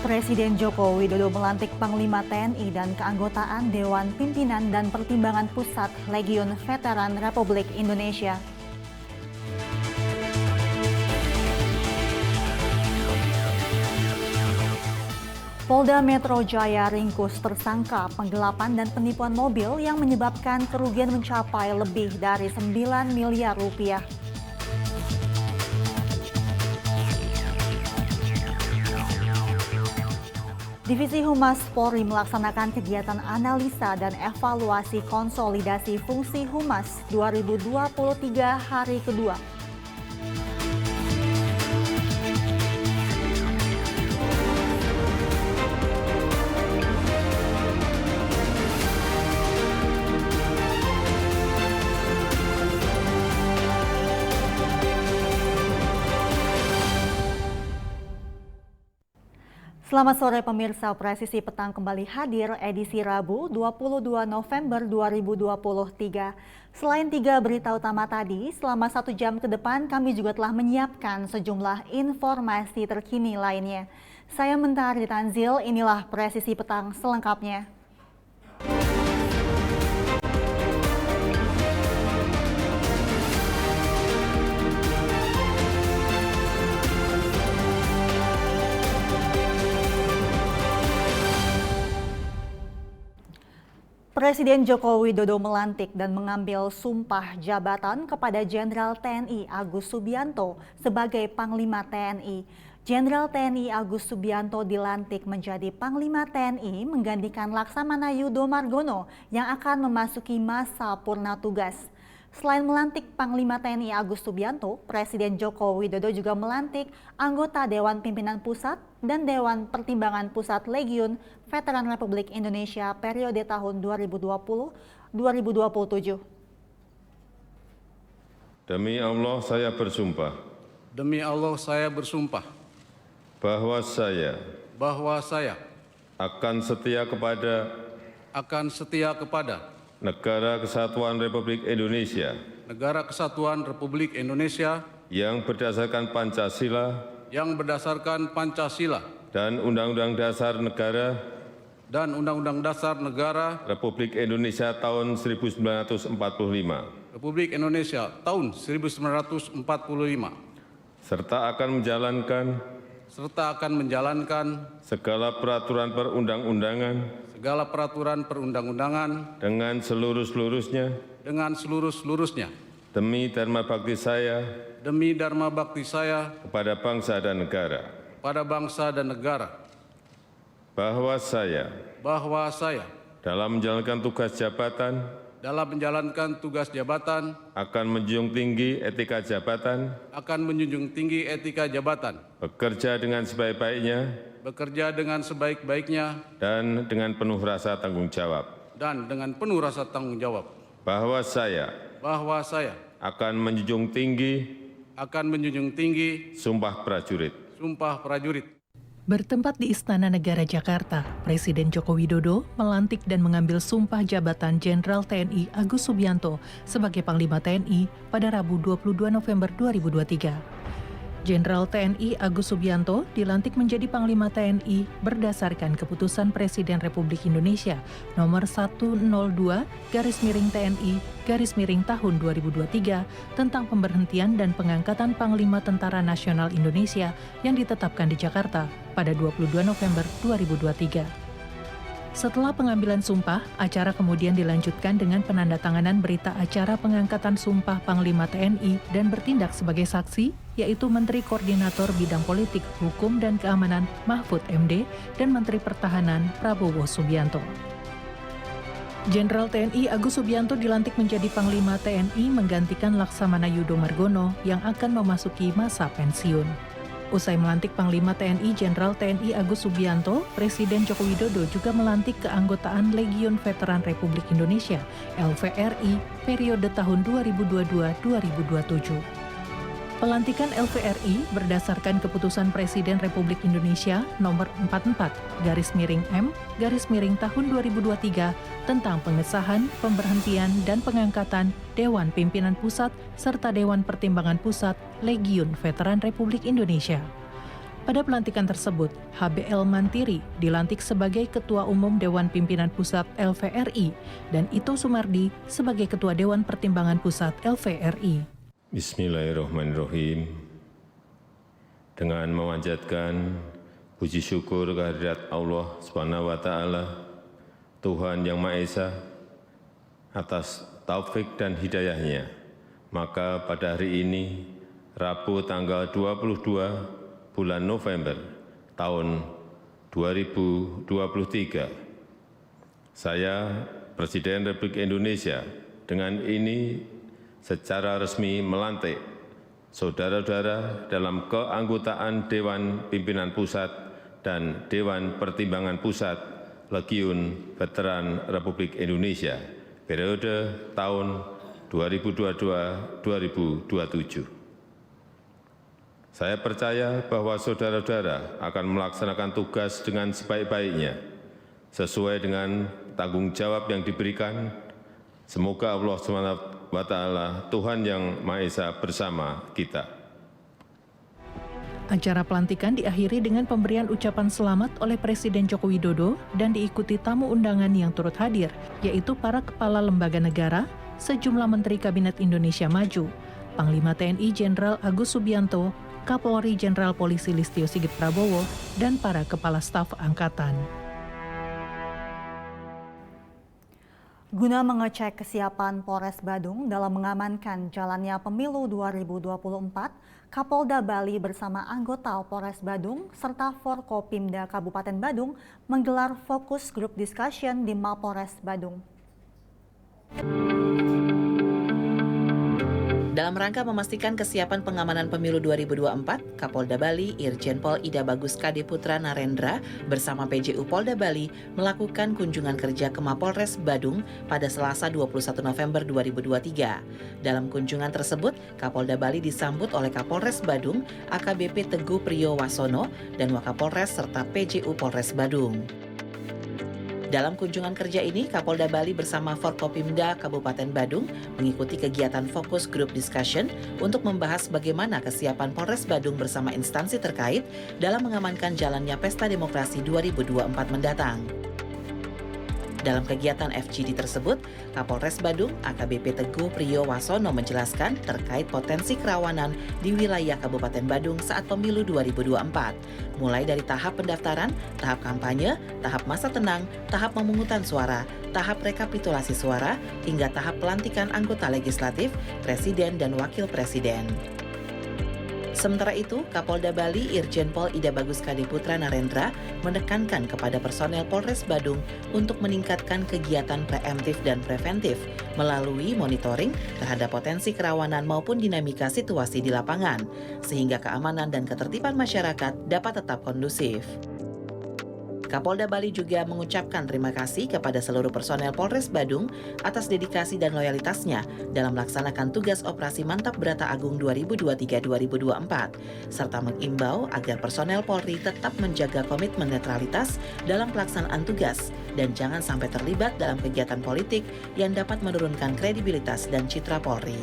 Presiden Joko Widodo melantik Panglima TNI dan keanggotaan Dewan Pimpinan dan Pertimbangan Pusat Legiun Veteran Republik Indonesia. Polda Metro Jaya ringkus tersangka penggelapan dan penipuan mobil yang menyebabkan kerugian mencapai lebih dari 9 miliar rupiah. Divisi Humas Polri melaksanakan kegiatan analisa dan evaluasi konsolidasi fungsi Humas 2023 hari kedua. Selamat sore pemirsa, Presisi Petang kembali hadir edisi Rabu 22 November 2023. Selain 3 berita utama tadi, selama 1 jam ke depan kami juga telah menyiapkan sejumlah informasi terkini lainnya. Saya Mentari Tanzil, inilah Presisi Petang selengkapnya. Presiden Joko Widodo melantik dan mengambil sumpah jabatan kepada Jenderal TNI Agus Subianto sebagai Panglima TNI. Jenderal TNI Agus Subianto dilantik menjadi Panglima TNI menggantikan Laksamana Yudo Margono yang akan memasuki masa purna tugas. Selain melantik Panglima TNI Agus Subianto, Presiden Joko Widodo juga melantik anggota Dewan Pimpinan Pusat dan Dewan Pertimbangan Pusat Legiun Veteran Republik Indonesia periode tahun 2020-2027. Demi Allah saya bersumpah. Demi Allah saya bersumpah. Bahwa saya akan setia kepada Negara Kesatuan Republik Indonesia. Negara Kesatuan Republik Indonesia. Yang berdasarkan Pancasila. Dan Undang-Undang Dasar Negara. Republik Indonesia tahun 1945. Republik Indonesia tahun 1945. Serta akan menjalankan. Segala peraturan perundang-undangan. Dengan seluruh-seluruhnya. Demi dharma bakti saya. Kepada bangsa dan negara. Bahwa saya. Dalam menjalankan tugas jabatan. Akan menjunjung tinggi etika jabatan. Bekerja dengan sebaik-baiknya. Dan dengan penuh rasa tanggung jawab. Bahwa saya. Akan menjunjung tinggi. Sumpah prajurit. Bertempat di Istana Negara Jakarta, Presiden Joko Widodo melantik dan mengambil sumpah jabatan Jenderal TNI Agus Subianto sebagai Panglima TNI pada Rabu 22 November 2023. Jenderal TNI Agus Subianto dilantik menjadi Panglima TNI berdasarkan Keputusan Presiden Republik Indonesia Nomor 102/TNI/tahun 2023 tentang pemberhentian dan pengangkatan Panglima Tentara Nasional Indonesia yang ditetapkan di Jakarta pada 22 November 2023. Setelah pengambilan sumpah, acara kemudian dilanjutkan dengan penandatanganan berita acara pengangkatan sumpah Panglima TNI dan bertindak sebagai saksi, yaitu Menteri Koordinator Bidang Politik, Hukum, dan Keamanan Mahfud MD dan Menteri Pertahanan Prabowo Subianto. Jenderal TNI Agus Subianto dilantik menjadi Panglima TNI menggantikan Laksamana Yudo Margono yang akan memasuki masa pensiun. Usai melantik Panglima TNI Jenderal TNI Agus Subianto, Presiden Joko Widodo juga melantik keanggotaan Legiun Veteran Republik Indonesia (LVRI) periode tahun 2022-2027. Pelantikan LVRI berdasarkan Keputusan Presiden Republik Indonesia Nomor 44/M/tahun 2023 tentang pengesahan, pemberhentian, dan pengangkatan Dewan Pimpinan Pusat serta Dewan Pertimbangan Pusat Legiun Veteran Republik Indonesia. Pada pelantikan tersebut, HBL Mantiri dilantik sebagai Ketua Umum Dewan Pimpinan Pusat LVRI dan Ito Sumardi sebagai Ketua Dewan Pertimbangan Pusat LVRI. Bismillahirrahmanirrahim. Dengan memanjatkan puji syukur kehadirat Allah Subhanahu wa taala, Tuhan yang Maha Esa, atas taufik dan hidayahnya, maka pada hari ini, Rabu tanggal 22 bulan November tahun 2023, saya, Presiden Republik Indonesia, dengan ini secara resmi melantik saudara-saudara dalam keanggotaan Dewan Pimpinan Pusat dan Dewan Pertimbangan Pusat Legiun Veteran Republik Indonesia periode tahun 2022-2027. Saya percaya bahwa saudara-saudara akan melaksanakan tugas dengan sebaik-baiknya, sesuai dengan tanggung jawab yang diberikan. Semoga Allah SWT, Tuhan yang Maha Esa bersama kita. Acara pelantikan diakhiri dengan pemberian ucapan selamat oleh Presiden Joko Widodo dan diikuti tamu undangan yang turut hadir, yaitu para kepala lembaga negara, sejumlah Menteri Kabinet Indonesia Maju, Panglima TNI Jenderal Agus Subianto, Kapolri Jenderal Polisi Listio Sigit Prabowo, dan para kepala staf angkatan. Guna mengecek kesiapan Polres Badung dalam mengamankan jalannya pemilu 2024, Kapolda Bali bersama anggota Polres Badung serta Forkopimda Kabupaten Badung menggelar fokus group discussion di Mapolres Badung. Dalam rangka memastikan kesiapan pengamanan pemilu 2024, Kapolda Bali Irjen Pol Ida Bagus Kade Putra Narendra bersama PJU Polda Bali melakukan kunjungan kerja ke Mapolres Badung pada Selasa 21 November 2023. Dalam kunjungan tersebut, Kapolda Bali disambut oleh Kapolres Badung, AKBP Teguh Priyo Wasono, dan Wakapolres serta PJU Polres Badung. Dalam kunjungan kerja ini, Kapolda Bali bersama Forkopimda Kabupaten Badung mengikuti kegiatan fokus group discussion untuk membahas bagaimana kesiapan Polres Badung bersama instansi terkait dalam mengamankan jalannya Pesta Demokrasi 2024 mendatang. Dalam kegiatan FGD tersebut, Kapolres Badung AKBP Teguh Priyo Wasono menjelaskan terkait potensi kerawanan di wilayah Kabupaten Badung saat pemilu 2024, mulai dari tahap pendaftaran, tahap kampanye, tahap masa tenang, tahap pemungutan suara, tahap rekapitulasi suara, hingga tahap pelantikan anggota legislatif, presiden dan wakil presiden. Sementara itu, Kapolda Bali Irjen Pol Ida Bagus Kade Putra Narendra menekankan kepada personel Polres Badung untuk meningkatkan kegiatan preemptif dan preventif melalui monitoring terhadap potensi kerawanan maupun dinamika situasi di lapangan, sehingga keamanan dan ketertiban masyarakat dapat tetap kondusif. Kapolda Bali juga mengucapkan terima kasih kepada seluruh personel Polres Badung atas dedikasi dan loyalitasnya dalam melaksanakan tugas operasi Mantap Brata Agung 2023-2024, serta mengimbau agar personel Polri tetap menjaga komitmen netralitas dalam pelaksanaan tugas dan jangan sampai terlibat dalam kegiatan politik yang dapat menurunkan kredibilitas dan citra Polri.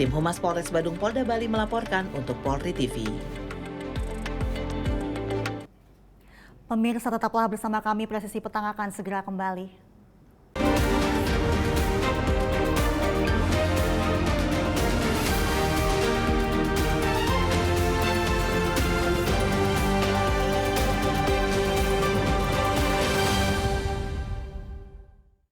Tim Humas Polres Badung Polda Bali melaporkan untuk Polri TV. Pemirsa, tetaplah bersama kami, Presisi Petang akan segera kembali.